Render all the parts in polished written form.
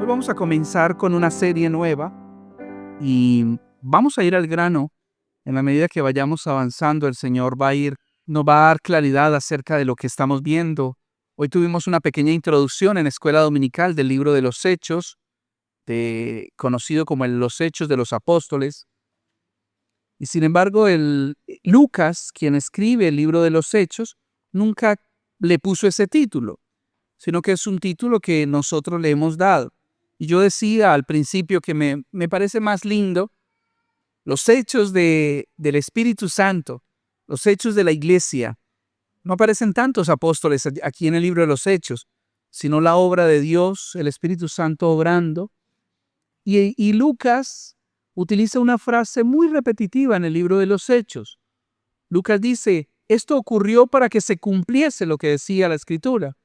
Hoy vamos a comenzar con una serie nueva y vamos a ir al grano. En la medida que vayamos avanzando, el Señor nos va a dar claridad acerca de lo que estamos viendo. Hoy tuvimos una pequeña introducción en escuela dominical del libro de los Hechos, conocido como los Hechos de los Apóstoles. Y sin embargo, Lucas, quien escribe el libro de los Hechos, nunca le puso ese título, sino que es un título que nosotros le hemos dado. Y yo decía al principio que me parece más lindo los hechos del Espíritu Santo, los hechos de la iglesia. No aparecen tantos apóstoles aquí en el libro de los Hechos, sino la obra de Dios, el Espíritu Santo obrando. Y Lucas utiliza una frase muy repetitiva en el libro de los Hechos. Lucas dice, esto ocurrió para que se cumpliese lo que decía la Escritura.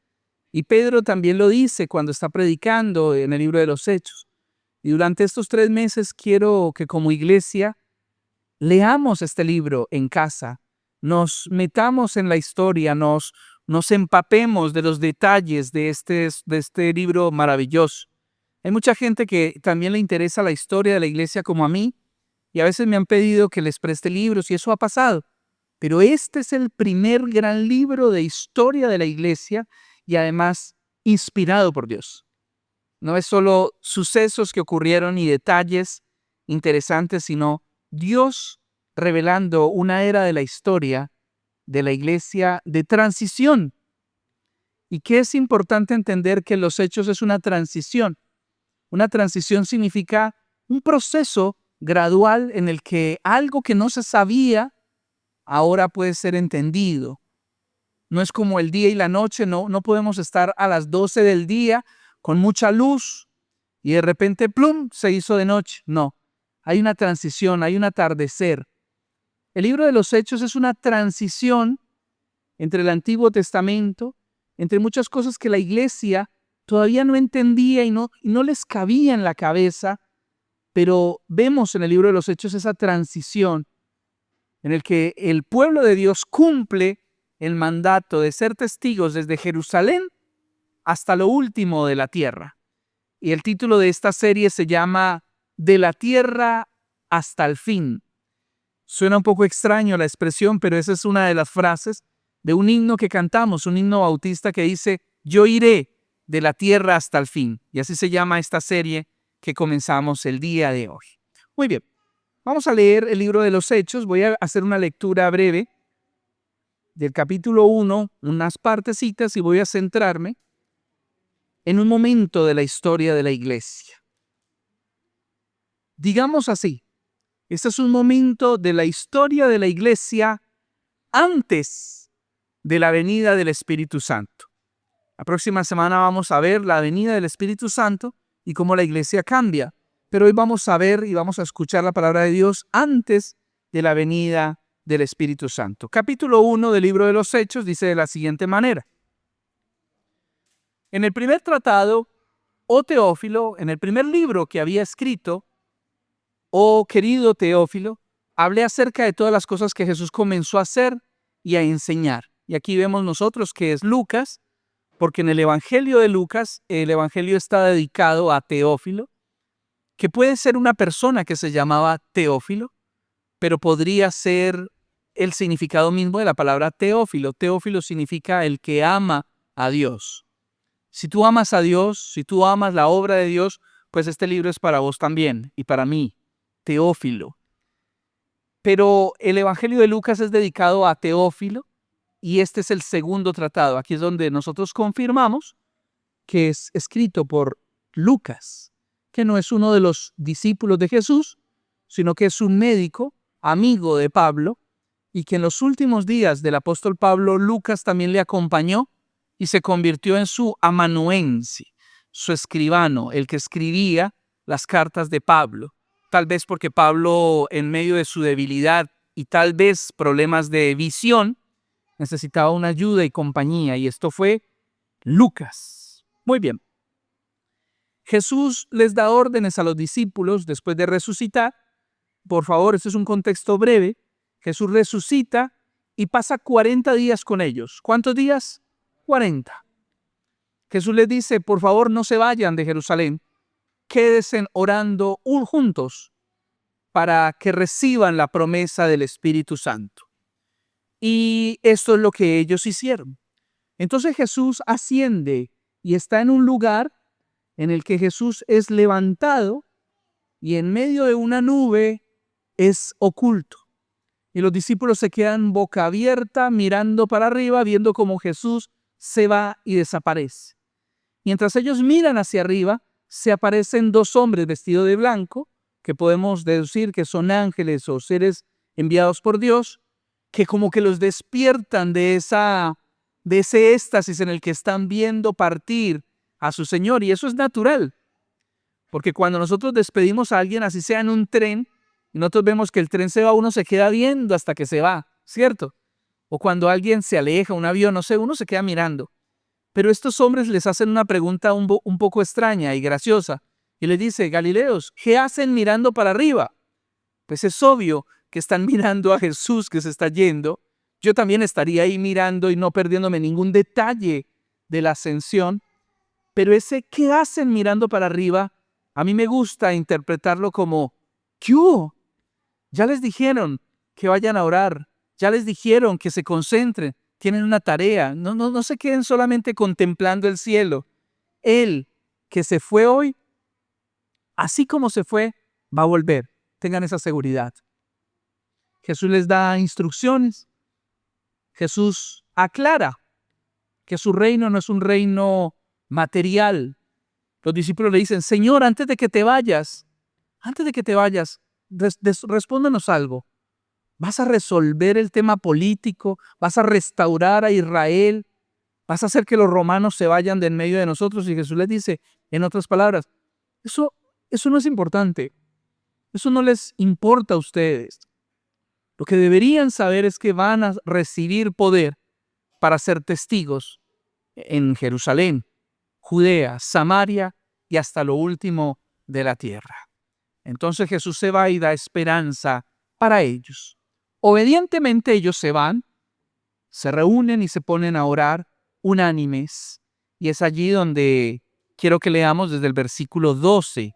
Y Pedro también lo dice cuando está predicando en el libro de los Hechos. Y durante estos 3 meses quiero que como iglesia leamos este libro en casa, nos metamos en la historia, nos empapemos de los detalles de este libro maravilloso. Hay mucha gente que también le interesa la historia de la iglesia como a mí, y a veces me han pedido que les preste libros y eso ha pasado. Pero este es el primer gran libro de historia de la iglesia y además inspirado por Dios. No es solo sucesos que ocurrieron y detalles interesantes, sino Dios revelando una era de la historia de la iglesia de transición. Y que es importante entender que los Hechos es una transición. Una transición significa un proceso gradual en el que algo que no se sabía ahora puede ser entendido. No es como el día y la noche, no podemos estar a las 12 del día con mucha luz y de repente, ¡plum!, se hizo de noche. No, hay una transición, hay un atardecer. El libro de los Hechos es una transición entre el Antiguo Testamento, entre muchas cosas que la iglesia todavía no entendía y no les cabía en la cabeza, pero vemos en el libro de los Hechos esa transición en el que el pueblo de Dios cumple el mandato de ser testigos desde Jerusalén hasta lo último de la tierra. Y el título de esta serie se llama De la tierra hasta el fin. Suena un poco extraño la expresión, pero esa es una de las frases de un himno que cantamos, un himno bautista que dice, yo iré de la tierra hasta el fin. Y así se llama esta serie que comenzamos el día de hoy. Muy bien, vamos a leer el libro de los Hechos. Voy a hacer una lectura breve del capítulo 1, unas partecitas, y voy a centrarme en un momento de la historia de la iglesia. Digamos así, este es un momento de la historia de la iglesia antes de la venida del Espíritu Santo. La próxima semana vamos a ver la venida del Espíritu Santo y cómo la iglesia cambia. Pero hoy vamos a ver y vamos a escuchar la palabra de Dios antes de la venida del Espíritu Santo. Capítulo 1 del libro de los Hechos dice de la siguiente manera. En el primer tratado, oh Teófilo, en el primer libro que había escrito, oh querido Teófilo, hablé acerca de todas las cosas que Jesús comenzó a hacer y a enseñar. Y aquí vemos nosotros que es Lucas, porque en el Evangelio de Lucas, el Evangelio está dedicado a Teófilo, que puede ser una persona que se llamaba Teófilo, pero podría ser el significado mismo de la palabra Teófilo. Teófilo significa el que ama a Dios. Si tú amas a Dios, si tú amas la obra de Dios, pues este libro es para vos también y para mí, Teófilo. Pero el Evangelio de Lucas es dedicado a Teófilo y este es el segundo tratado. Aquí es donde nosotros confirmamos que es escrito por Lucas, que no es uno de los discípulos de Jesús, sino que es un médico, amigo de Pablo, y que en los últimos días del apóstol Pablo, Lucas también le acompañó y se convirtió en su amanuense, su escribano, el que escribía las cartas de Pablo. Tal vez porque Pablo, en medio de su debilidad y tal vez problemas de visión, necesitaba una ayuda y compañía, y esto fue Lucas. Muy bien. Jesús les da órdenes a los discípulos después de resucitar. Por favor, este es un contexto breve. Jesús resucita y pasa 40 días con ellos. ¿Cuántos días? 40. Jesús les dice, por favor, no se vayan de Jerusalén, quédense orando juntos para que reciban la promesa del Espíritu Santo. Y esto es lo que ellos hicieron. Entonces Jesús asciende y está en un lugar en el que Jesús es levantado y en medio de una nube es oculto. Y los discípulos se quedan boca abierta mirando para arriba, viendo cómo Jesús se va y desaparece. Mientras ellos miran hacia arriba, se aparecen dos hombres vestidos de blanco, que podemos deducir que son ángeles o seres enviados por Dios, que como que los despiertan de ese éxtasis en el que están viendo partir a su Señor. Y eso es natural, porque cuando nosotros despedimos a alguien, así sea en un tren, y nosotros vemos que el tren se va, uno se queda viendo hasta que se va, ¿cierto? O cuando alguien se aleja, un avión, no sé, uno se queda mirando. Pero estos hombres les hacen una pregunta un poco extraña y graciosa. Y les dice: Galileos, ¿qué hacen mirando para arriba? Pues es obvio que están mirando a Jesús que se está yendo. Yo también estaría ahí mirando y no perdiéndome ningún detalle de la ascensión. Pero ese ¿qué hacen mirando para arriba? A mí me gusta interpretarlo como: ¿qué hubo? Ya les dijeron que vayan a orar. Ya les dijeron que se concentren. Tienen una tarea. No se queden solamente contemplando el cielo. Él que se fue hoy, así como se fue, va a volver. Tengan esa seguridad. Jesús les da instrucciones. Jesús aclara que su reino no es un reino material. Los discípulos le dicen: Señor, antes de que te vayas, respóndanos algo. ¿Vas a resolver el tema político? ¿Vas a restaurar a Israel? ¿Vas a hacer que los romanos se vayan de en medio de nosotros? Y Jesús les dice, en otras palabras, eso no es importante. Eso no les importa a ustedes. Lo que deberían saber es que van a recibir poder para ser testigos en Jerusalén, Judea, Samaria y hasta lo último de la tierra. Entonces Jesús se va y da esperanza para ellos. Obedientemente ellos se van, se reúnen y se ponen a orar unánimes. Y es allí donde quiero que leamos desde el versículo 12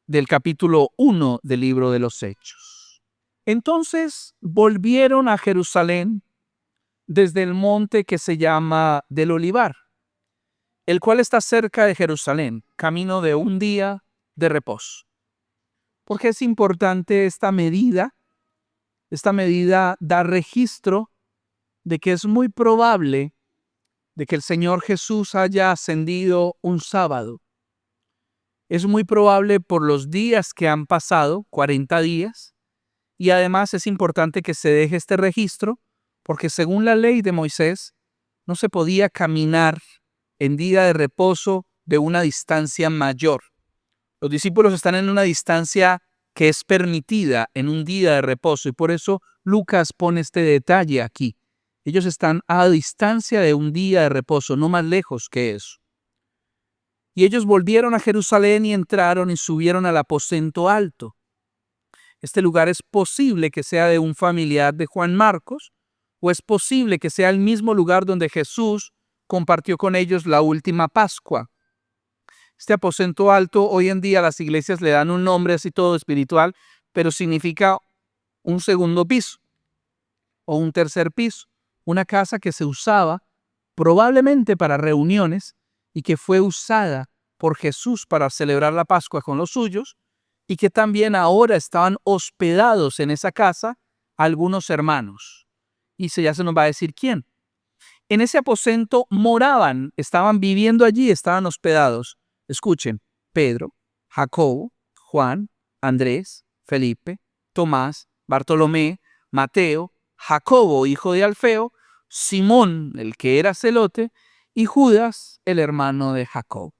del capítulo 1 del libro de los Hechos. Entonces volvieron a Jerusalén desde el monte que se llama del Olivar, el cual está cerca de Jerusalén, camino de un día de reposo. ¿Por qué es importante esta medida? Esta medida da registro de que es muy probable de que el Señor Jesús haya ascendido un sábado. Es muy probable por los días que han pasado, 40 días, y además es importante que se deje este registro porque según la ley de Moisés no se podía caminar en día de reposo de una distancia mayor. Los discípulos están en una distancia que es permitida en un día de reposo y por eso Lucas pone este detalle aquí. Ellos están a distancia de un día de reposo, no más lejos que eso. Y ellos volvieron a Jerusalén y entraron y subieron al aposento alto. Este lugar es posible que sea de un familiar de Juan Marcos o es posible que sea el mismo lugar donde Jesús compartió con ellos la última Pascua. Este aposento alto, hoy en día las iglesias le dan un nombre así todo espiritual, pero significa un segundo piso o un tercer piso. Una casa que se usaba probablemente para reuniones y que fue usada por Jesús para celebrar la Pascua con los suyos y que también ahora estaban hospedados en esa casa algunos hermanos. Y ya se nos va a decir quién. En ese aposento moraban, estaban viviendo allí, estaban hospedados. Escuchen, Pedro, Jacobo, Juan, Andrés, Felipe, Tomás, Bartolomé, Mateo, Jacobo, hijo de Alfeo, Simón, el que era celote, y Judas, el hermano de Jacob.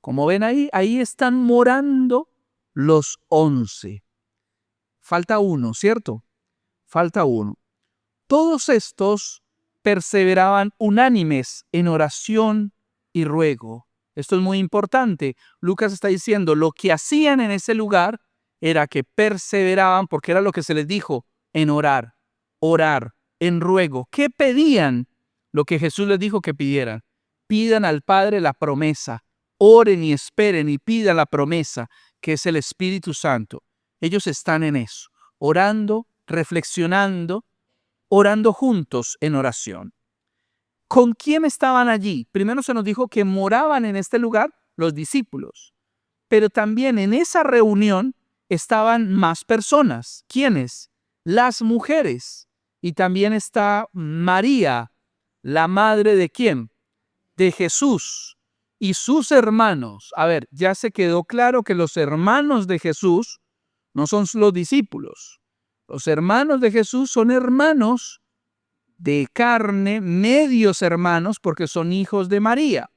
Como ven ahí están morando los 11. Falta uno, ¿cierto? Falta uno. Todos estos perseveraban unánimes en oración y ruego. Esto es muy importante. Lucas está diciendo lo que hacían en ese lugar era que perseveraban porque era lo que se les dijo en orar, en ruego. ¿Qué pedían? Lo que Jesús les dijo que pidieran. Pidan al Padre la promesa. oren y esperen y pidan la promesa que es el Espíritu Santo. Ellos están en eso, orando, reflexionando, orando juntos en oración. ¿Con quién estaban allí? Primero se nos dijo que moraban en este lugar los discípulos, pero también en esa reunión estaban más personas. ¿Quiénes? Las mujeres. Y también está María, la madre de ¿quién? De Jesús y sus hermanos. A ver, ya se quedó claro que los hermanos de Jesús no son los discípulos. Los hermanos de Jesús son hermanos de carne, medios hermanos, porque son hijos de María,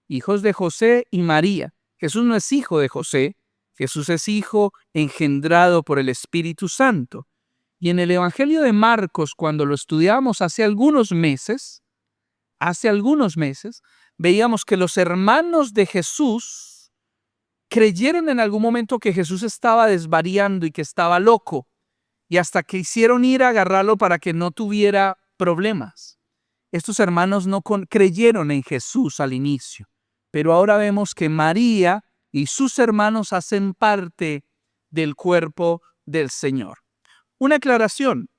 hijos de José y María. Jesús no es hijo de José, Jesús es hijo engendrado por el Espíritu Santo. Y en el Evangelio de Marcos, cuando lo estudiamos hace algunos meses, veíamos que los hermanos de Jesús creyeron en algún momento que Jesús estaba desvariando y que estaba loco, y hasta que hicieron ir a agarrarlo para que no tuviera problemas. Estos hermanos no creyeron en Jesús al inicio, pero ahora vemos que María y sus hermanos hacen parte del cuerpo del Señor. Una aclaración,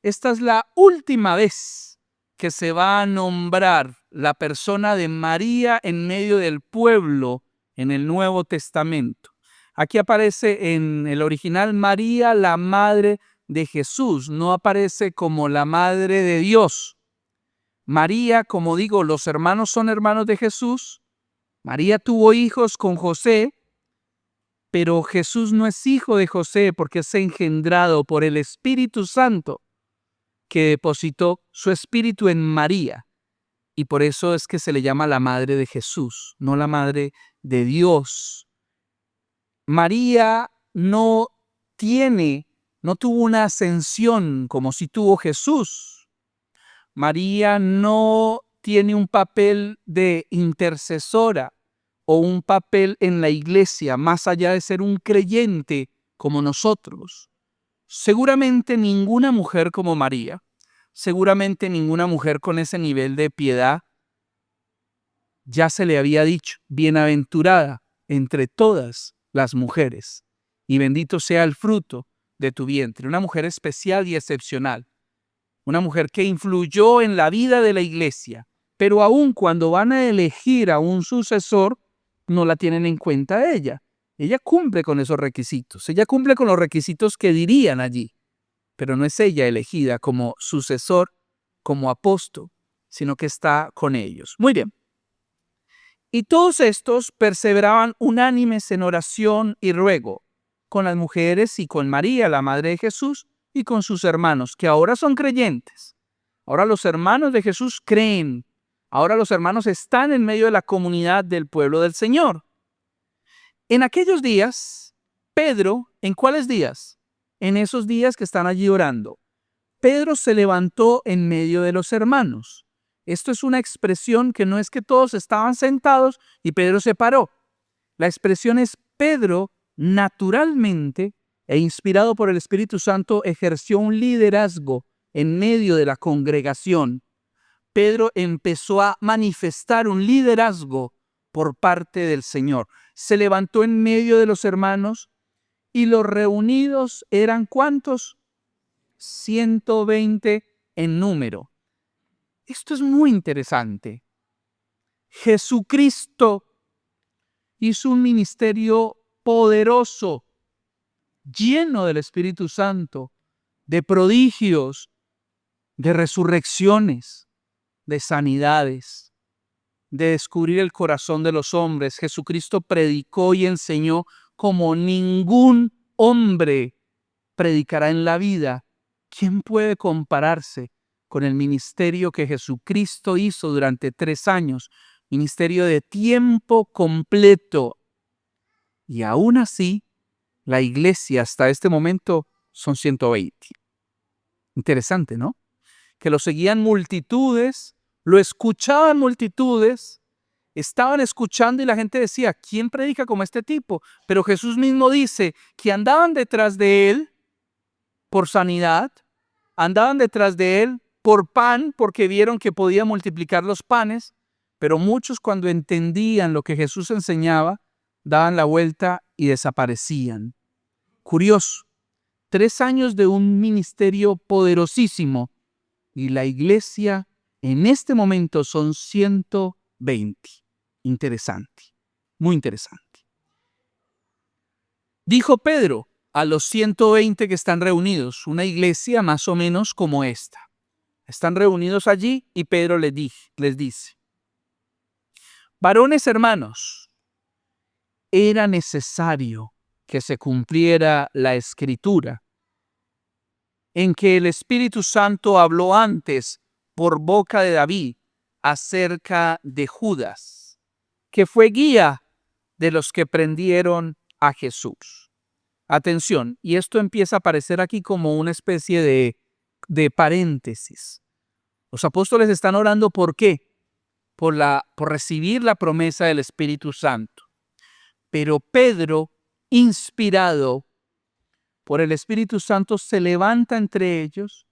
esta es la última vez que se va a nombrar la persona de María en medio del pueblo en el Nuevo Testamento. Aquí aparece en el original María, la madre de Jesús, no aparece como la madre de Dios. María, como digo, los hermanos son hermanos de Jesús. María tuvo hijos con José, pero Jesús no es hijo de José porque es engendrado por el Espíritu Santo que depositó su espíritu en María. Y por eso es que se le llama la madre de Jesús, no la madre de Dios. María no tuvo una ascensión como si tuvo Jesús. María no tiene un papel de intercesora o un papel en la iglesia más allá de ser un creyente como nosotros. Seguramente ninguna mujer como María, seguramente ninguna mujer con ese nivel de piedad, ya se le había dicho, bienaventurada entre todas las mujeres, y bendito sea el fruto de tu vientre. Una mujer especial y excepcional, una mujer que influyó en la vida de la iglesia, pero aun cuando van a elegir a un sucesor, no la tienen en cuenta a ella. Ella cumple con esos requisitos, ella cumple con los requisitos que dirían allí, pero no es ella elegida como sucesor, como apóstol, sino que está con ellos. Muy bien. Y todos estos perseveraban unánimes en oración y ruego, con las mujeres y con María, la madre de Jesús, y con sus hermanos, que ahora son creyentes. Ahora los hermanos de Jesús creen. Ahora los hermanos están en medio de la comunidad del pueblo del Señor. En aquellos días, Pedro, ¿en cuáles días? En esos días que están allí orando. Pedro se levantó en medio de los hermanos. Esto es una expresión que no es que todos estaban sentados y Pedro se paró. La expresión es Pedro naturalmente e inspirado por el Espíritu Santo ejerció un liderazgo en medio de la congregación. Pedro empezó a manifestar un liderazgo por parte del Señor. Se levantó en medio de los hermanos y los reunidos eran ¿cuántos? 120 en número. Esto es muy interesante. Jesucristo hizo un ministerio poderoso, lleno del Espíritu Santo, de prodigios, de resurrecciones, de sanidades, de descubrir el corazón de los hombres. Jesucristo predicó y enseñó como ningún hombre predicará en la vida. ¿Quién puede compararse con el ministerio que Jesucristo hizo durante 3 años? Ministerio de tiempo completo. Y aún así, la iglesia hasta este momento son 120. Interesante, ¿no? Que lo seguían multitudes, lo escuchaban multitudes, estaban escuchando y la gente decía, ¿quién predica como este tipo? Pero Jesús mismo dice que andaban detrás de él por sanidad, andaban detrás de él por pan porque vieron que podía multiplicar los panes, pero muchos cuando entendían lo que Jesús enseñaba, daban la vuelta y desaparecían. Curioso, 3 años de un ministerio poderosísimo y la iglesia en este momento son 120. Interesante, muy interesante. Dijo Pedro a los 120 que están reunidos, una iglesia más o menos como esta. Están reunidos allí y Pedro les dice, varones hermanos, era necesario que se cumpliera la Escritura, en que el Espíritu Santo habló antes por boca de David acerca de Judas, que fue guía de los que prendieron a Jesús. Atención, y esto empieza a aparecer aquí como una especie de paréntesis. Los apóstoles están orando ¿por qué? Por recibir la promesa del Espíritu Santo. Pero Pedro, inspirado por el Espíritu Santo, se levanta entre ellos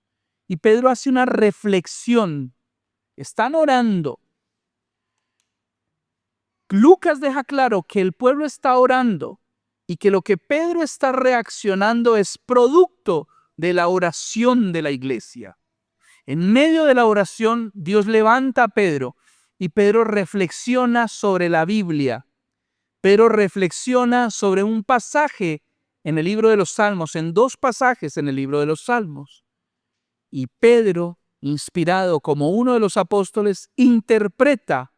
y Pedro hace una reflexión. Están orando. Lucas deja claro que el pueblo está orando y que lo que Pedro está reaccionando es producto de la oración de la iglesia. En medio de la oración, Dios levanta a Pedro y Pedro reflexiona sobre la Biblia. Pedro reflexiona sobre un pasaje en el libro de los Salmos, en 2 pasajes en el libro de los Salmos. Y Pedro, inspirado como uno de los apóstoles, interpreta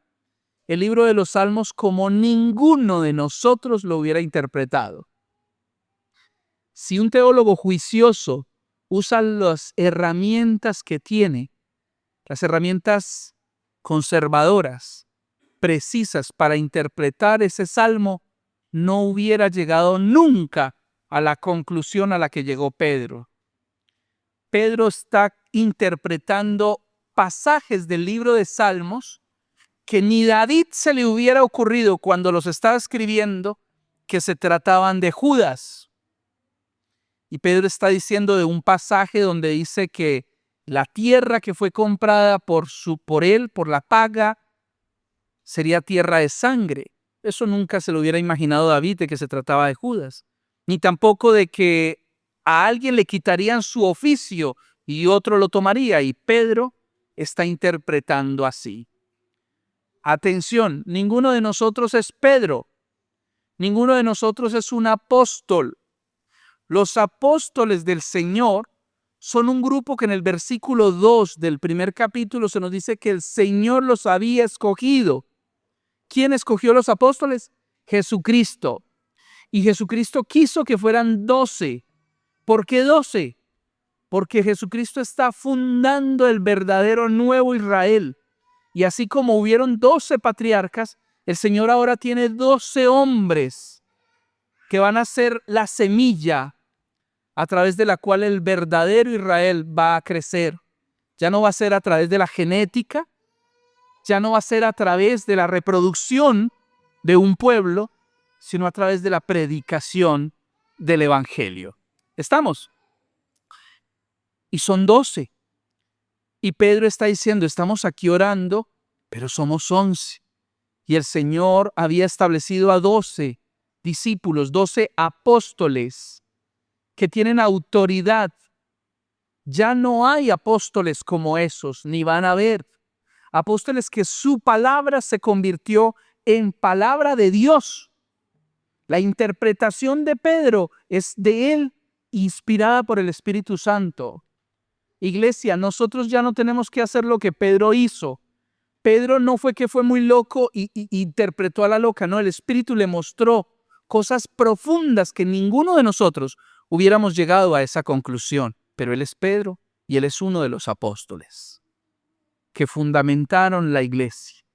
el libro de los Salmos como ninguno de nosotros lo hubiera interpretado. Si un teólogo juicioso usa las herramientas que tiene, las herramientas conservadoras, precisas para interpretar ese salmo, no hubiera llegado nunca a la conclusión a la que llegó Pedro. Pedro está interpretando pasajes del libro de Salmos que ni David se le hubiera ocurrido cuando los estaba escribiendo que se trataban de Judas. Y Pedro está diciendo de un pasaje donde dice que la tierra que fue comprada por él, por la paga, sería tierra de sangre. Eso nunca se lo hubiera imaginado David de que se trataba de Judas. Ni tampoco de que a alguien le quitarían su oficio y otro lo tomaría. Y Pedro está interpretando así. Atención, ninguno de nosotros es Pedro. Ninguno de nosotros es un apóstol. Los apóstoles del Señor son un grupo que en el versículo 2 del primer capítulo se nos dice que el Señor los había escogido. ¿Quién escogió los apóstoles? Jesucristo. Y Jesucristo quiso que fueran 12. ¿Por qué 12? Porque Jesucristo está fundando el verdadero nuevo Israel. Y así como hubieron 12 patriarcas, el Señor ahora tiene 12 hombres que van a ser la semilla a través de la cual el verdadero Israel va a crecer. Ya no va a ser a través de la genética, ya no va a ser a través de la reproducción de un pueblo, sino a través de la predicación del Evangelio. ¿Estamos? Y son 12. Y Pedro está diciendo, estamos aquí orando, pero somos 11. Y el Señor había establecido a 12 discípulos, 12 apóstoles que tienen autoridad. Ya no hay apóstoles como esos, ni van a haber. Apóstoles que su palabra se convirtió en palabra de Dios. La interpretación de Pedro es de él, inspirada por el Espíritu Santo. Iglesia, nosotros ya no tenemos que hacer lo que Pedro hizo. Pedro no fue que fue muy loco y interpretó a la loca, no, el Espíritu le mostró cosas profundas que ninguno de nosotros hubiéramos llegado a esa conclusión. Pero él es Pedro y él es uno de los apóstoles que fundamentaron la iglesia.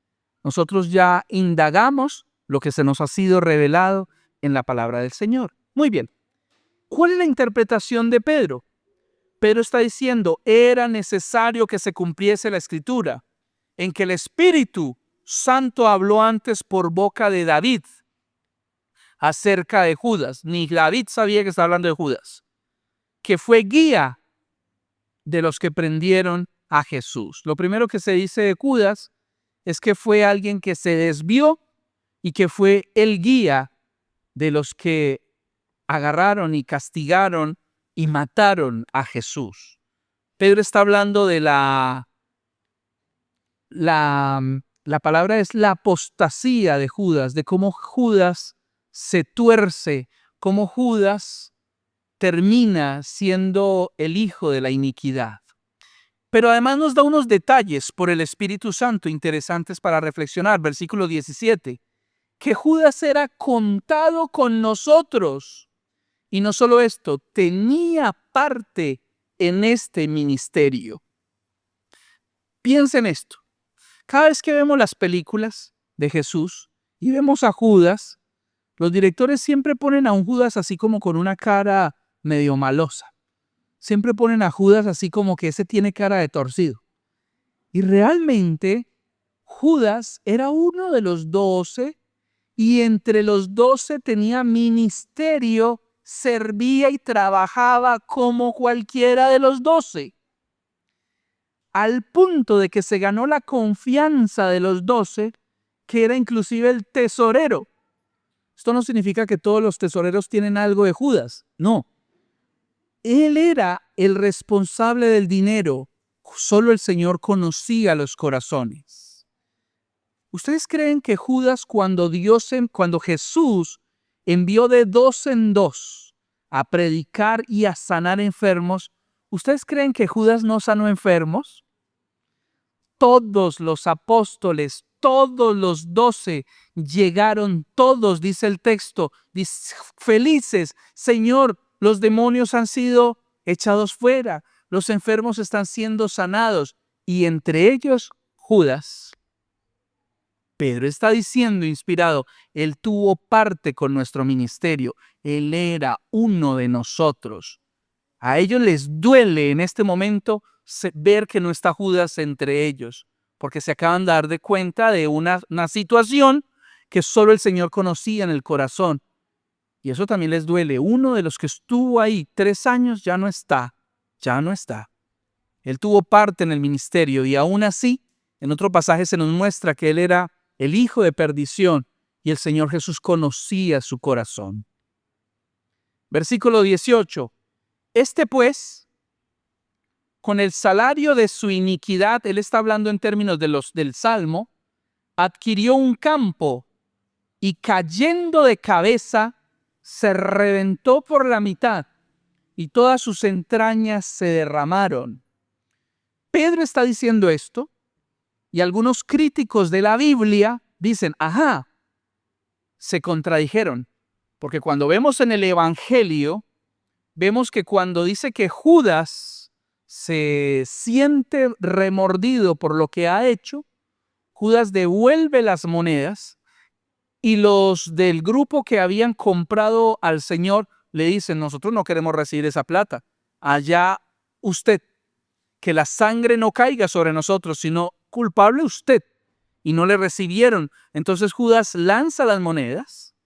Nosotros ya indagamos lo que se nos ha sido revelado en la palabra del Señor. Muy bien. ¿Cuál es la interpretación de Pedro? Pedro está diciendo, era necesario que se cumpliese la Escritura, en que el Espíritu Santo habló antes por boca de David acerca de Judas. Ni David sabía que estaba hablando de Judas, que fue guía de los que prendieron a Jesús. Lo primero que se dice de Judas es que fue alguien que se desvió y que fue el guía de los que agarraron y castigaron y mataron a Jesús. Pedro está hablando de la palabra es la apostasía de Judas, de cómo Judas se tuerce, cómo Judas termina siendo el hijo de la iniquidad. Pero además nos da unos detalles por el Espíritu Santo interesantes para reflexionar. Versículo 17, que Judas era contado con nosotros. Y no solo esto, tenía parte en este ministerio. Piensen esto. Cada vez que vemos las películas de Jesús y vemos a Judas, los directores siempre ponen a un Judas así como con una cara medio malosa. Siempre ponen a Judas así como que ese tiene cara de torcido. Y realmente Judas era uno de los 12 y entre los 12 tenía ministerio, servía y trabajaba como cualquiera de los 12. Al punto de que se ganó la confianza de los 12, que era inclusive el tesorero. Esto no significa que todos los tesoreros tienen algo de Judas, no. Él era el responsable del dinero. Solo el Señor conocía los corazones. ¿Ustedes creen que Judas, cuando Jesús envió de 2 en 2 a predicar y a sanar enfermos, ¿ustedes creen que Judas no sanó enfermos? Todos los apóstoles, todos los 12 llegaron, todos, dice el texto, felices. Señor, los demonios han sido echados fuera, los enfermos están siendo sanados. Y entre ellos, Judas. Pedro está diciendo, inspirado, él tuvo parte con nuestro ministerio. Él era uno de nosotros. A ellos les duele en este momento ver que no está Judas entre ellos, porque se acaban de dar de cuenta de una situación que solo el Señor conocía en el corazón. Y eso también les duele. Uno de los que estuvo ahí 3 años ya no está. Él tuvo parte en el ministerio y aún así, en otro pasaje se nos muestra que él era el hijo de perdición y el Señor Jesús conocía su corazón. Versículo 18. Este pues, con el salario de su iniquidad, él está hablando en términos del Salmo, adquirió un campo y cayendo de cabeza, se reventó por la mitad y todas sus entrañas se derramaron. Pedro está diciendo esto y algunos críticos de la Biblia dicen, se contradijeron, porque cuando vemos en el Evangelio, vemos que cuando dice que Judas se siente remordido por lo que ha hecho, Judas devuelve las monedas y los del grupo que habían comprado al Señor le dicen, nosotros no queremos recibir esa plata. Allá usted, que la sangre no caiga sobre nosotros, sino culpable usted. Y no le recibieron. Entonces Judas lanza las monedas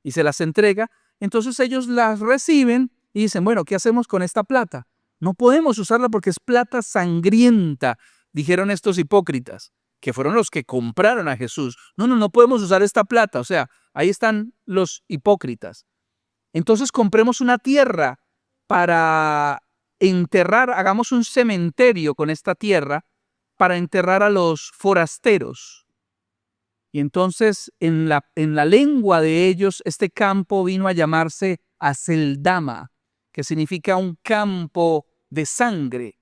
y se las entrega. Entonces ellos las reciben y dicen, bueno, ¿qué hacemos con esta plata? No podemos usarla porque es plata sangrienta, dijeron estos hipócritas, que fueron los que compraron a Jesús. No podemos usar esta plata. O sea, ahí están los hipócritas. Entonces compremos una tierra para enterrar, hagamos un cementerio con esta tierra para enterrar a los forasteros. Y entonces en la lengua de ellos este campo vino a llamarse Aceldama, que significa un campo de sangre.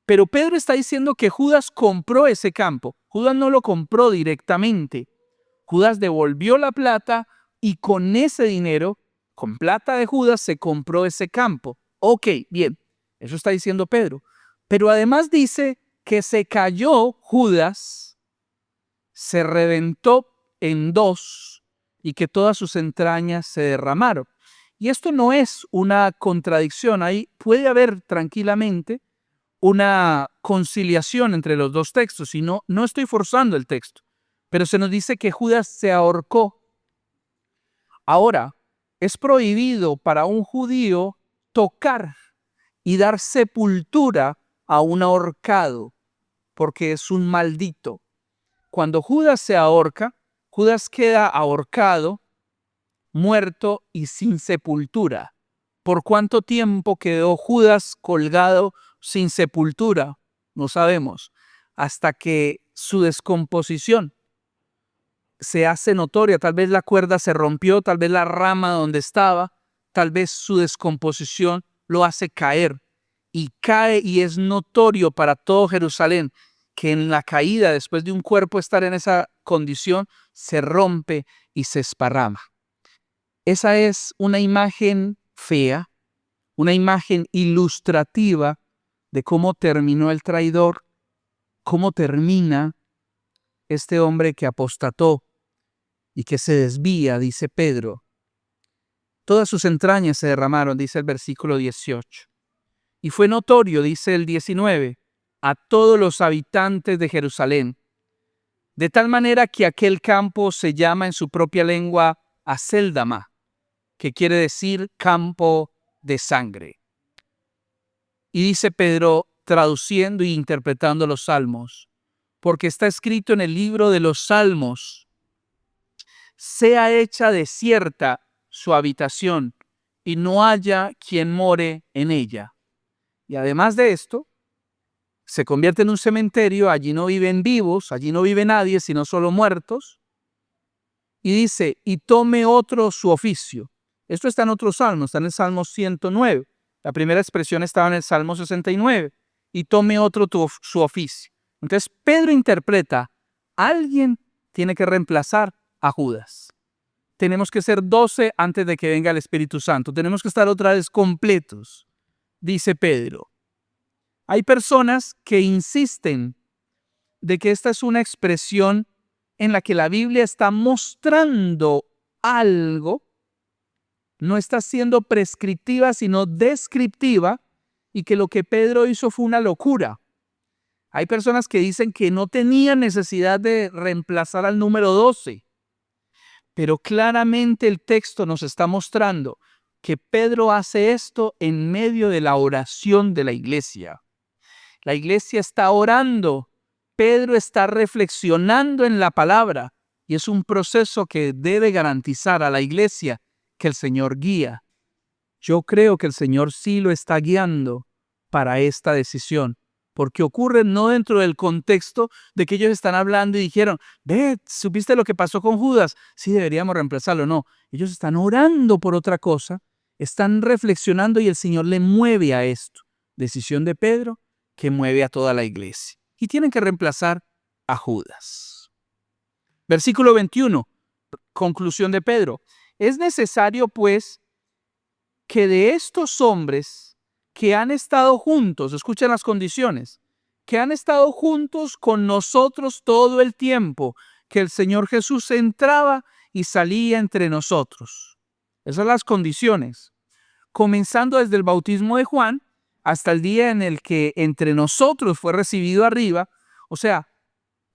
Pero Pedro está diciendo que Judas compró ese campo. Judas no lo compró directamente. Judas devolvió la plata y con ese dinero, con plata de Judas, se compró ese campo. Ok, bien, eso está diciendo Pedro. Pero además dice que se cayó Judas, se reventó en 2 y que todas sus entrañas se derramaron. Y esto no es una contradicción. Ahí puede haber tranquilamente una conciliación entre los dos textos, y no estoy forzando el texto, pero se nos dice que Judas se ahorcó. Ahora, es prohibido para un judío tocar y dar sepultura a un ahorcado, porque es un maldito. cuando Judas se ahorca, Judas queda ahorcado, muerto y sin sepultura. ¿Por cuánto tiempo quedó Judas colgado sin sepultura? No sabemos. Hasta que su descomposición se hace notoria. Tal vez la cuerda se rompió, tal vez la rama donde estaba, tal vez su descomposición lo hace caer. Y cae y es notorio para todo Jerusalén que en la caída, después de un cuerpo estar en esa condición, se rompe y se esparrama. Esa es una imagen fea, una imagen ilustrativa de cómo terminó el traidor, cómo termina este hombre que apostató y que se desvía, dice Pedro. Todas sus entrañas se derramaron, dice el versículo 18. Y fue notorio, dice el 19, a todos los habitantes de Jerusalén, de tal manera que aquel campo se llama en su propia lengua Aceldama, que quiere decir campo de sangre. Y dice Pedro, traduciendo e interpretando los salmos, porque está escrito en el libro de los salmos: sea hecha desierta su habitación y no haya quien more en ella. Y además de esto, se convierte en un cementerio, allí no viven vivos, allí no vive nadie, sino solo muertos. Y dice, y tome otro su oficio. Esto está en otro salmo, está en el Salmo 109. La primera expresión estaba en el Salmo 69. Y tome otro su oficio. Entonces Pedro interpreta, alguien tiene que reemplazar a Judas. Tenemos que ser 12 antes de que venga el Espíritu Santo. Tenemos que estar otra vez completos, dice Pedro. Hay personas que insisten de que esta es una expresión en la que la Biblia está mostrando algo, no está siendo prescriptiva, sino descriptiva, y que lo que Pedro hizo fue una locura. Hay personas que dicen que no tenían necesidad de reemplazar al número 12, pero claramente el texto nos está mostrando que Pedro hace esto en medio de la oración de la iglesia. La iglesia está orando, Pedro está reflexionando en la palabra y es un proceso que debe garantizar a la iglesia que el Señor guía. Yo creo que el Señor sí lo está guiando para esta decisión, porque ocurre no dentro del contexto de que ellos están hablando y dijeron, ve, ¿supiste lo que pasó con Judas? Sí, deberíamos reemplazarlo. No, ellos están orando por otra cosa, están reflexionando y el Señor le mueve a esto. Decisión de Pedro que mueve a toda la iglesia. Y tienen que reemplazar a Judas. Versículo 21, conclusión de Pedro. Es necesario, pues, que de estos hombres que han estado juntos, escuchen las condiciones, que han estado juntos con nosotros todo el tiempo, que el Señor Jesús entraba y salía entre nosotros. Esas son las condiciones. Comenzando desde el bautismo de Juan, hasta el día en el que entre nosotros fue recibido arriba. O sea,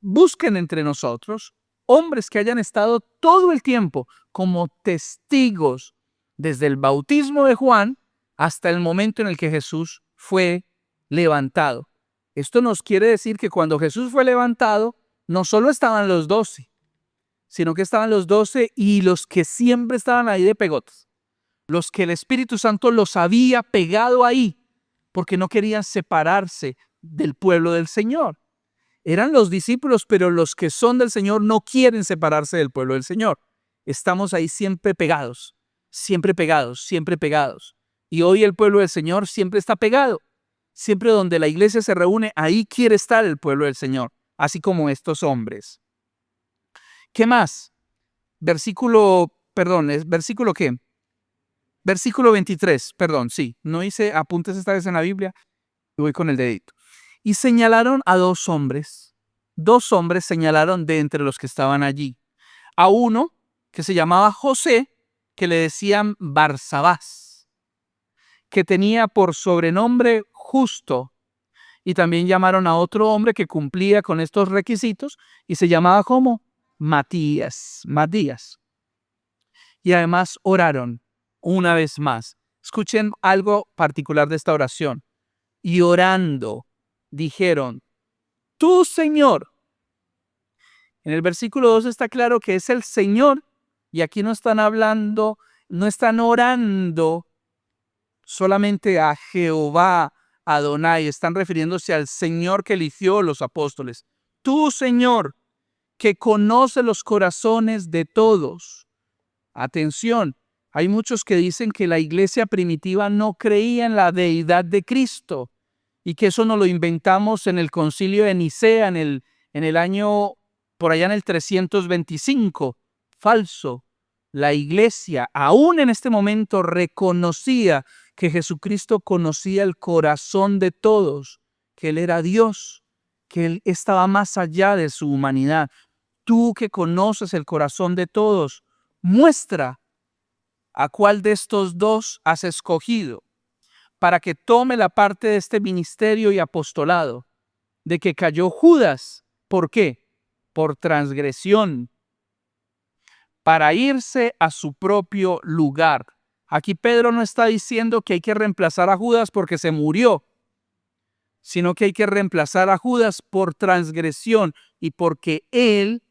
busquen entre nosotros hombres que hayan estado todo el tiempo como testigos desde el bautismo de Juan hasta el momento en el que Jesús fue levantado. Esto nos quiere decir que cuando Jesús fue levantado, no solo estaban los 12, sino que estaban los 12 y los que siempre estaban ahí de pegotes. Los que el Espíritu Santo los había pegado ahí, porque no querían separarse del pueblo del Señor. Eran los discípulos, pero los que son del Señor no quieren separarse del pueblo del Señor. Estamos ahí siempre pegados, siempre pegados, siempre pegados. Y hoy el pueblo del Señor siempre está pegado. Siempre donde la iglesia se reúne, ahí quiere estar el pueblo del Señor, así como estos hombres. ¿Qué más? Versículo ¿qué? Versículo 23, perdón, sí, no hice apuntes esta vez en la Biblia, voy con el dedito. Y señalaron a dos hombres señalaron de entre los que estaban allí. A uno que se llamaba José, que le decían Barsabás, que tenía por sobrenombre Justo, y también llamaron a otro hombre que cumplía con estos requisitos y se llamaba como Matías. Y además oraron una vez más. Escuchen algo particular de esta oración. Y orando, dijeron, tú, Señor, En el versículo 2 está claro que es el Señor, y aquí no están hablando, no están orando solamente a Jehová Adonai, están refiriéndose al Señor que eligió los apóstoles. Tú, Señor, que conoce los corazones de todos. Atención, hay muchos que dicen que la iglesia primitiva no creía en la deidad de Cristo y que eso nos lo inventamos en el concilio de Nicea en el año, por allá en el 325. Falso. La iglesia, aún en este momento, reconocía que Jesucristo conocía el corazón de todos, que Él era Dios, que Él estaba más allá de su humanidad. Tú que conoces el corazón de todos, muestra a cuál de estos dos has escogido para que tome la parte de este ministerio y apostolado, de que cayó Judas. ¿Por qué? Por transgresión, para irse a su propio lugar. Aquí Pedro no está diciendo que hay que reemplazar a Judas porque se murió, sino que hay que reemplazar a Judas por transgresión y porque él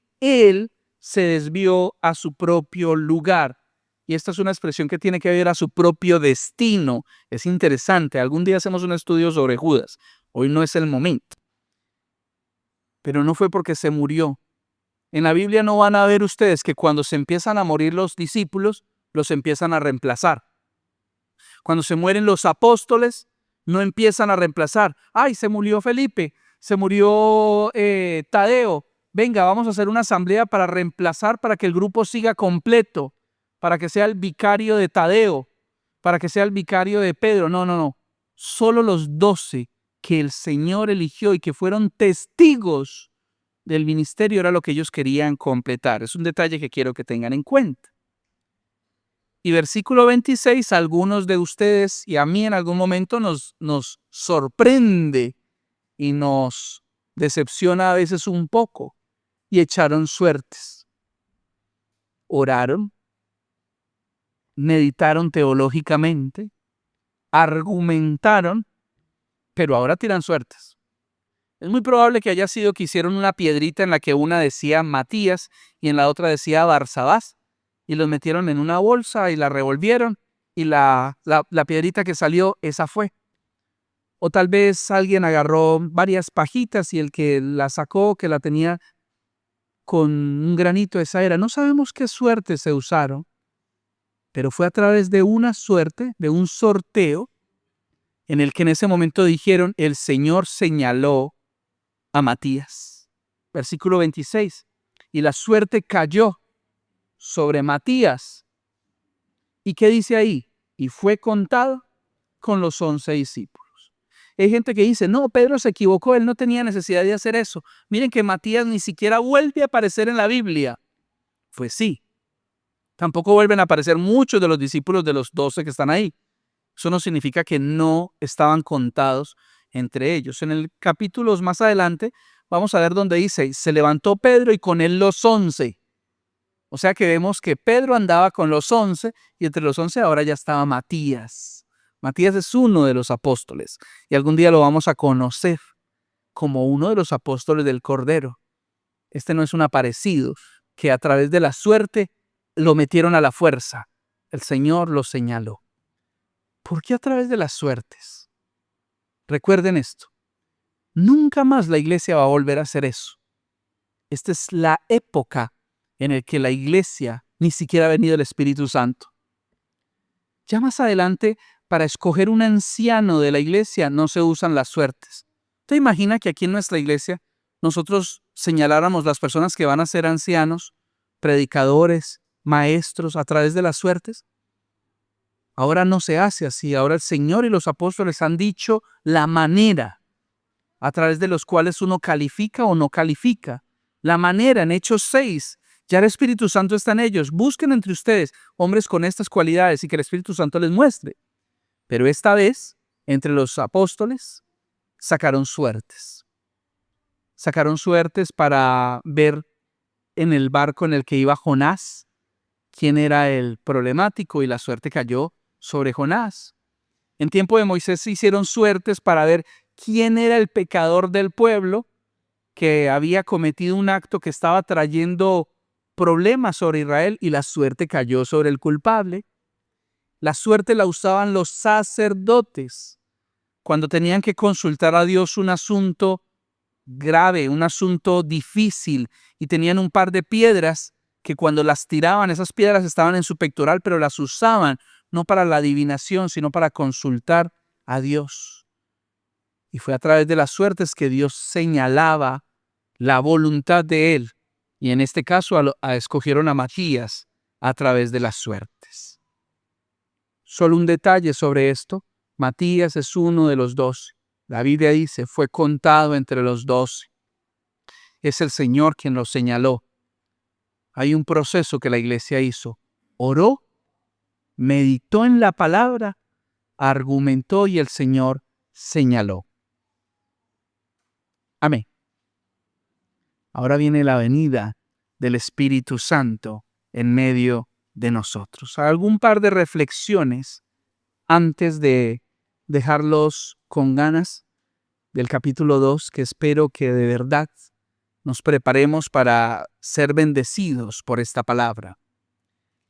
se desvió a su propio lugar. Y esta es una expresión que tiene que ver a su propio destino. Es interesante. Algún día hacemos un estudio sobre Judas. Hoy no es el momento. Pero no fue porque se murió. En la Biblia no van a ver ustedes que cuando se empiezan a morir los discípulos, los empiezan a reemplazar. Cuando se mueren los apóstoles, no empiezan a reemplazar. ¡Ay, se murió Felipe! Se murió Tadeo. Venga, vamos a hacer una asamblea para reemplazar, para que el grupo siga completo, para que sea el vicario de Tadeo, para que sea el vicario de Pedro. No, no, no. Solo los 12 que el Señor eligió y que fueron testigos del ministerio era lo que ellos querían completar. Es un detalle que quiero que tengan en cuenta. Y versículo 26, a algunos de ustedes y a mí en algún momento nos sorprende y nos decepciona a veces un poco. Y echaron suertes. Oraron, meditaron teológicamente, argumentaron, pero ahora tiran suertes. Es muy probable que haya sido que hicieron una piedrita en la que una decía Matías y en la otra decía Barsabás, y los metieron en una bolsa y la revolvieron, y la piedrita que salió, esa fue. O tal vez alguien agarró varias pajitas y el que la sacó, que la tenía con un granito, esa era. No sabemos qué suerte se usaron, pero fue a través de una suerte, de un sorteo, en el que en ese momento dijeron, el Señor señaló a Matías. Versículo 26. Y la suerte cayó sobre Matías. ¿Y qué dice ahí? Y fue contado con los 11 discípulos. Hay gente que dice, no, Pedro se equivocó, él no tenía necesidad de hacer eso. Miren que Matías ni siquiera vuelve a aparecer en la Biblia. Pues sí. Tampoco vuelven a aparecer muchos de los discípulos de los 12 que están ahí. Eso no significa que no estaban contados entre ellos. En el capítulo más adelante vamos a ver donde dice, se levantó Pedro y con él los 11. O sea que vemos que Pedro andaba con los 11 y entre los 11 ahora ya estaba Matías. Matías es uno de los apóstoles y algún día lo vamos a conocer como uno de los apóstoles del Cordero. Este no es un aparecido que a través de la suerte lo metieron a la fuerza. El Señor lo señaló. ¿Por qué a través de las suertes? Recuerden esto. Nunca más la iglesia va a volver a hacer eso. Esta es la época en la que la iglesia ni siquiera ha venido el Espíritu Santo. Ya más adelante, para escoger un anciano de la iglesia no se usan las suertes. ¿Te imaginas que aquí en nuestra iglesia nosotros señaláramos las personas que van a ser ancianos, predicadores, maestros a través de las suertes? Ahora no se hace así. Ahora el Señor y los apóstoles han dicho la manera a través de los cuales uno califica o no califica. La manera en Hechos 6, ya el Espíritu Santo está en ellos. Busquen entre ustedes hombres con estas cualidades y que el Espíritu Santo les muestre. Pero esta vez, entre los apóstoles, sacaron suertes. Sacaron suertes para ver en el barco en el que iba Jonás quién era el problemático y la suerte cayó sobre Jonás. En tiempo de Moisés se hicieron suertes para ver quién era el pecador del pueblo que había cometido un acto que estaba trayendo problemas sobre Israel y la suerte cayó sobre el culpable. La suerte la usaban los sacerdotes cuando tenían que consultar a Dios un asunto grave, un asunto difícil, y tenían un par de piedras que cuando las tiraban, esas piedras estaban en su pectoral, pero las usaban no para la adivinación, sino para consultar a Dios. Y fue a través de las suertes que Dios señalaba la voluntad de Él. Y en este caso escogieron a Matías a través de las suertes. Solo un detalle sobre esto. Matías es uno de los 12. La Biblia dice, fue contado entre los 12. Es el Señor quien lo señaló. Hay un proceso que la iglesia hizo. Oró, meditó en la palabra, argumentó y el Señor señaló. Amén. Ahora viene la venida del Espíritu Santo en medio de nosotros. Algún par de reflexiones antes de dejarlos con ganas del capítulo 2, que espero que de verdad nos preparemos para ser bendecidos por esta palabra.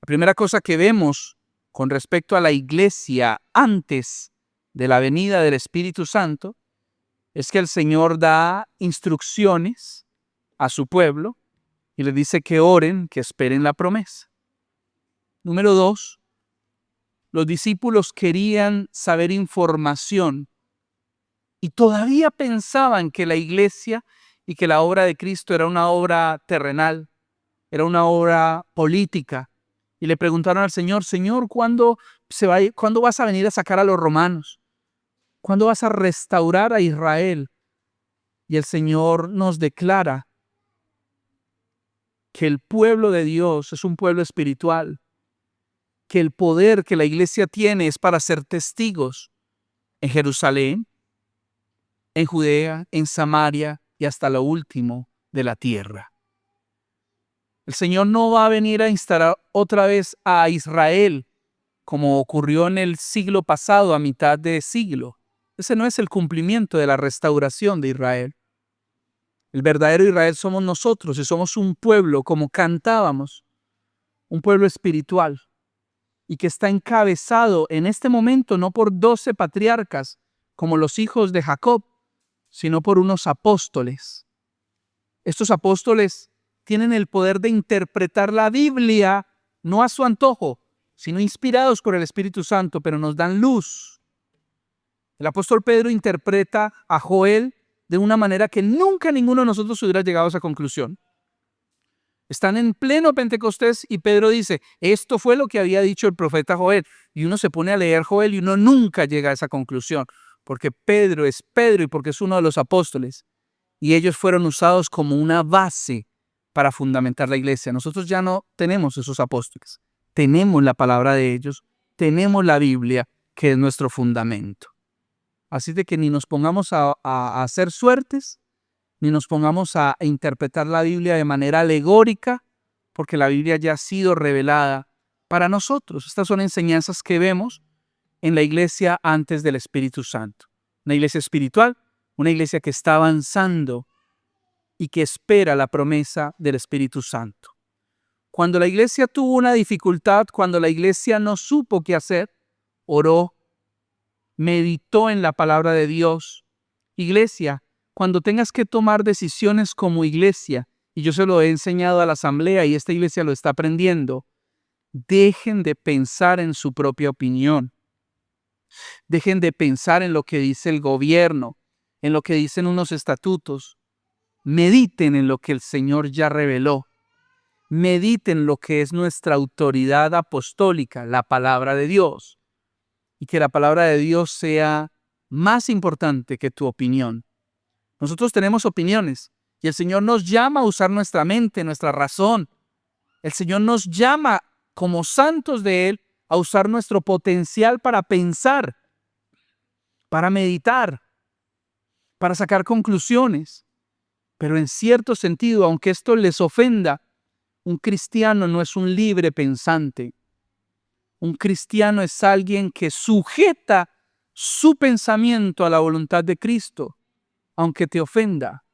La primera cosa que vemos con respecto a la iglesia antes de la venida del Espíritu Santo es que el Señor da instrucciones a su pueblo y le dice que oren, que esperen la promesa. Número 2, los discípulos querían saber información y todavía pensaban que la iglesia y que la obra de Cristo era una obra terrenal, era una obra política. Y le preguntaron al Señor, Señor, ¿cuándo vas a venir a sacar a los romanos? ¿Cuándo vas a restaurar a Israel? Y el Señor nos declara que el pueblo de Dios es un pueblo espiritual, que el poder que la iglesia tiene es para ser testigos en Jerusalén, en Judea, en Samaria y hasta lo último de la tierra. El Señor no va a venir a instalar otra vez a Israel como ocurrió en el siglo pasado, a mitad de siglo. Ese no es el cumplimiento de la restauración de Israel. El verdadero Israel somos nosotros y somos un pueblo, como cantábamos, un pueblo espiritual y que está encabezado en este momento no por 12 patriarcas como los hijos de Jacob, sino por unos apóstoles. Estos apóstoles tienen el poder de interpretar la Biblia no a su antojo, sino inspirados por el Espíritu Santo, pero nos dan luz. El apóstol Pedro interpreta a Joel de una manera que nunca ninguno de nosotros hubiera llegado a esa conclusión. Están en pleno Pentecostés y Pedro dice, esto fue lo que había dicho el profeta Joel. Y uno se pone a leer Joel y uno nunca llega a esa conclusión, porque Pedro es Pedro y porque es uno de los apóstoles. Y ellos fueron usados como una base para fundamentar la iglesia. Nosotros ya no tenemos esos apóstoles. Tenemos la palabra de ellos, tenemos la Biblia, que es nuestro fundamento. Así de que ni nos pongamos a hacer suertes, ni nos pongamos a interpretar la Biblia de manera alegórica, porque la Biblia ya ha sido revelada para nosotros. Estas son enseñanzas que vemos en la iglesia antes del Espíritu Santo. Una iglesia espiritual, una iglesia que está avanzando y que espera la promesa del Espíritu Santo. Cuando la iglesia tuvo una dificultad, cuando la iglesia no supo qué hacer, oró, meditó en la palabra de Dios. Iglesia, cuando tengas que tomar decisiones como iglesia, y yo se lo he enseñado a la asamblea y esta iglesia lo está aprendiendo, dejen de pensar en su propia opinión. Dejen de pensar en lo que dice el gobierno, en lo que dicen unos estatutos. Mediten en lo que el Señor ya reveló. Mediten lo que es nuestra autoridad apostólica, la palabra de Dios. Y que la palabra de Dios sea más importante que tu opinión. Nosotros tenemos opiniones y el Señor nos llama a usar nuestra mente, nuestra razón. El Señor nos llama como santos de Él a usar nuestro potencial para pensar, para meditar, para sacar conclusiones. Pero en cierto sentido, aunque esto les ofenda, un cristiano no es un libre pensante. Un cristiano es alguien que sujeta su pensamiento a la voluntad de Cristo, aunque te ofenda.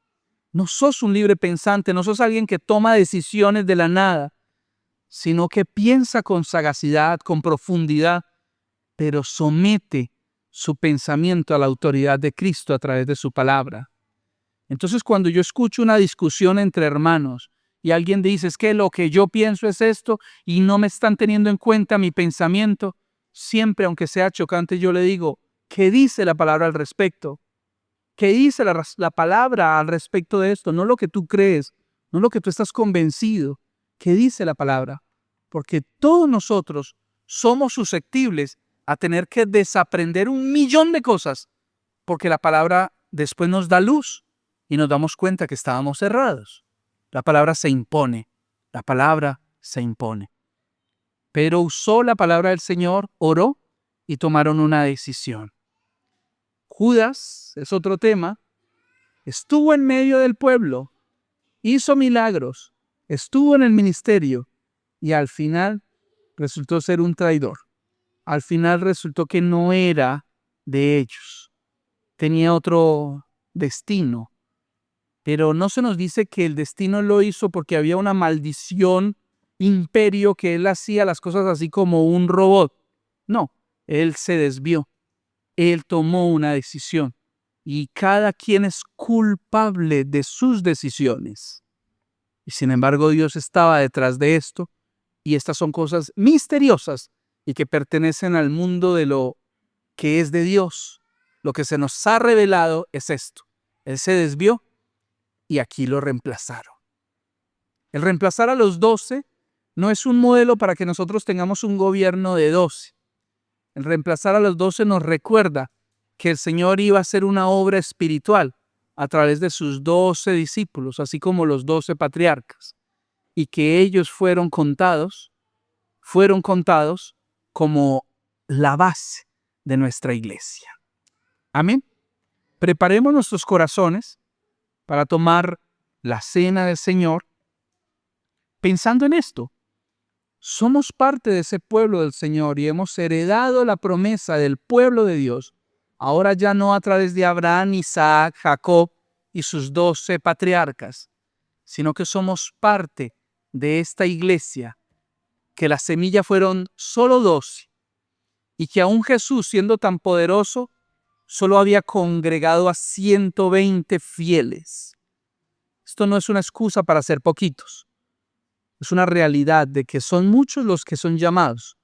No sos un libre pensante, no sos alguien que toma decisiones de la nada, sino que piensa con sagacidad, con profundidad, pero somete su pensamiento a la autoridad de Cristo a través de su palabra. Entonces, cuando yo escucho una discusión entre hermanos y alguien dice, es que lo que yo pienso es esto y no me están teniendo en cuenta mi pensamiento, siempre, aunque sea chocante, yo le digo, ¿qué dice la palabra al respecto? ¿Qué dice la palabra al respecto de esto? No lo que tú crees, no lo que tú estás convencido. ¿Qué dice la palabra? Porque todos nosotros somos susceptibles a tener que desaprender 1.000.000 de cosas, porque la palabra después nos da luz y nos damos cuenta que estábamos errados. La palabra se impone, la palabra se impone. Pero usó la palabra del Señor, oró y tomaron una decisión. Judas es otro tema. Estuvo en medio del pueblo, hizo milagros, estuvo en el ministerio y al final resultó ser un traidor. Al final resultó que no era de ellos. Tenía otro destino. Pero no se nos dice que el destino lo hizo porque había una maldición, imperio, que él hacía las cosas así como un robot. No, él se desvió. Él tomó una decisión. Y cada quien es culpable de sus decisiones. Y sin embargo, Dios estaba detrás de esto. Y estas son cosas misteriosas y que pertenecen al mundo de lo que es de Dios. Lo que se nos ha revelado es esto. Él se desvió y aquí lo reemplazaron. El reemplazar a los 12 no es un modelo para que nosotros tengamos un gobierno de 12. El reemplazar a los 12 nos recuerda que el Señor iba a hacer una obra espiritual a través de sus 12 discípulos, así como los 12 patriarcas, y que ellos fueron contados como la base de nuestra iglesia. Amén. Preparemos nuestros corazones para tomar la cena del Señor pensando en esto. Somos parte de ese pueblo del Señor y hemos heredado la promesa del pueblo de Dios. Ahora ya no a través de Abraham, Isaac, Jacob y sus 12 patriarcas, sino que somos parte de esta iglesia, que la semilla fueron solo 12 y que aún Jesús, siendo tan poderoso, solo había congregado a 120 fieles. Esto no es una excusa para ser poquitos. Es una realidad de que son muchos los que son llamados.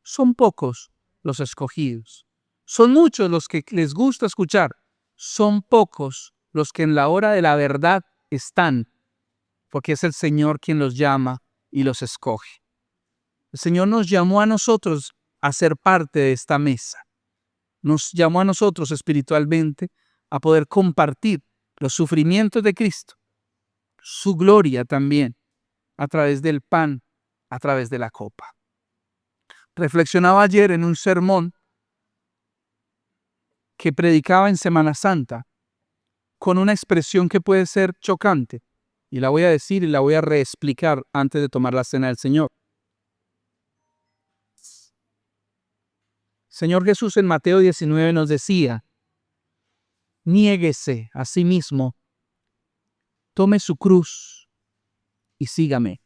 Son pocos los escogidos. Son muchos los que les gusta escuchar. Son pocos los que en la hora de la verdad están, porque es el Señor quien los llama y los escoge. El Señor nos llamó a nosotros a ser parte de esta mesa. Nos llamó a nosotros espiritualmente a poder compartir los sufrimientos de Cristo, su gloria también, a través del pan, a través de la copa. Reflexionaba ayer en un sermón que predicaba en Semana Santa con una expresión que puede ser chocante, y la voy a decir y la voy a reexplicar antes de tomar la cena del Señor. Señor Jesús en Mateo 19 nos decía, niéguese a sí mismo, tome su cruz y sígame.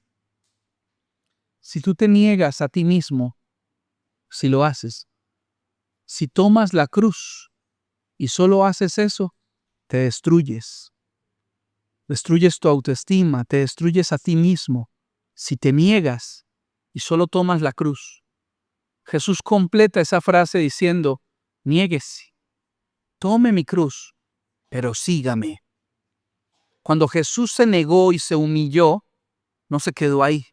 Si tú te niegas a ti mismo, si lo haces, si tomas la cruz y solo haces eso, te destruyes. Destruyes tu autoestima, te destruyes a ti mismo. Si te niegas y solo tomas la cruz. Jesús completa esa frase diciendo, niéguese, tome mi cruz, pero sígame. Cuando Jesús se negó y se humilló, no se quedó ahí.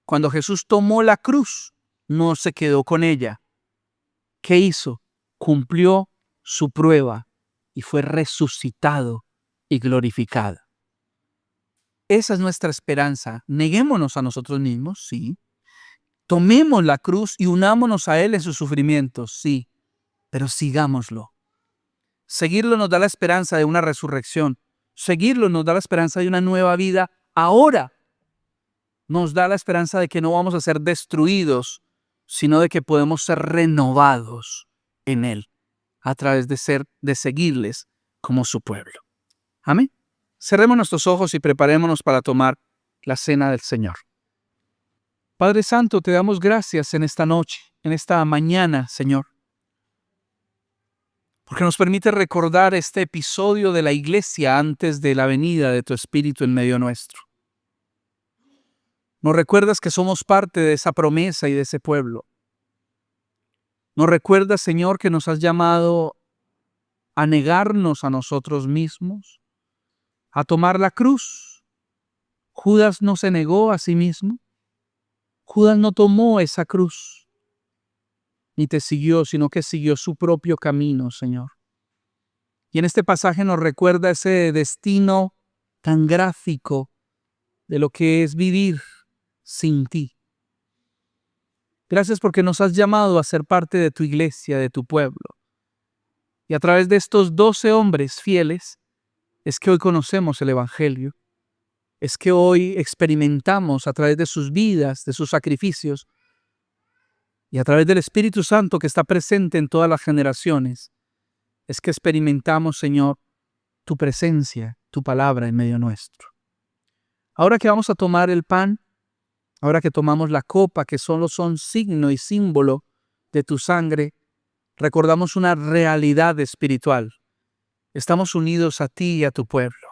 Cuando Jesús tomó la cruz, no se quedó con ella. ¿Qué hizo? Cumplió su prueba y fue resucitado y glorificado. Esa es nuestra esperanza. Neguémonos a nosotros mismos, sí. Tomemos la cruz y unámonos a Él en sus sufrimientos, sí. Pero sigámoslo. Seguirlo nos da la esperanza de una resurrección. Seguirlo nos da la esperanza de una nueva vida ahora. Nos da la esperanza de que no vamos a ser destruidos, sino de que podemos ser renovados en Él a través de seguirles como su pueblo. Amén. Cerremos nuestros ojos y preparémonos para tomar la cena del Señor. Padre Santo, te damos gracias en esta noche, en esta mañana, Señor, porque nos permite recordar este episodio de la iglesia antes de la venida de tu Espíritu en medio nuestro. Nos recuerdas que somos parte de esa promesa y de ese pueblo. Nos recuerdas, Señor, que nos has llamado a negarnos a nosotros mismos, a tomar la cruz. Judas no se negó a sí mismo. Judas no tomó esa cruz, ni te siguió, sino que siguió su propio camino, Señor. Y en este pasaje nos recuerda ese destino tan gráfico de lo que es vivir sin ti. Gracias porque nos has llamado a ser parte de tu iglesia, de tu pueblo. Y a través de estos 12 hombres fieles es que hoy conocemos el Evangelio. Es que hoy experimentamos a través de sus vidas, de sus sacrificios, y a través del Espíritu Santo que está presente en todas las generaciones, es que experimentamos, Señor, tu presencia, tu palabra en medio nuestro. Ahora que vamos a tomar el pan, ahora que tomamos la copa, que solo son signo y símbolo de tu sangre, recordamos una realidad espiritual. Estamos unidos a ti y a tu pueblo,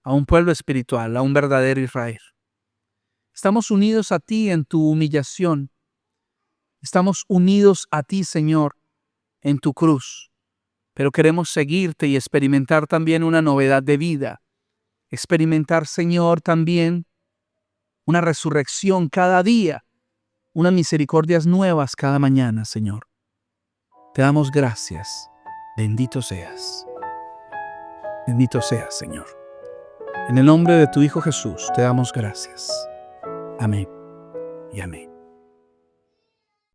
a un pueblo espiritual, a un verdadero Israel. Estamos unidos a ti en tu humillación. Estamos unidos a ti, Señor, en tu cruz. Pero queremos seguirte y experimentar también una novedad de vida. Experimentar, Señor, también una resurrección cada día, unas misericordias nuevas cada mañana, Señor. Te damos gracias. Bendito seas. Bendito seas, Señor. En el nombre de tu Hijo Jesús te damos gracias. Amén y amén.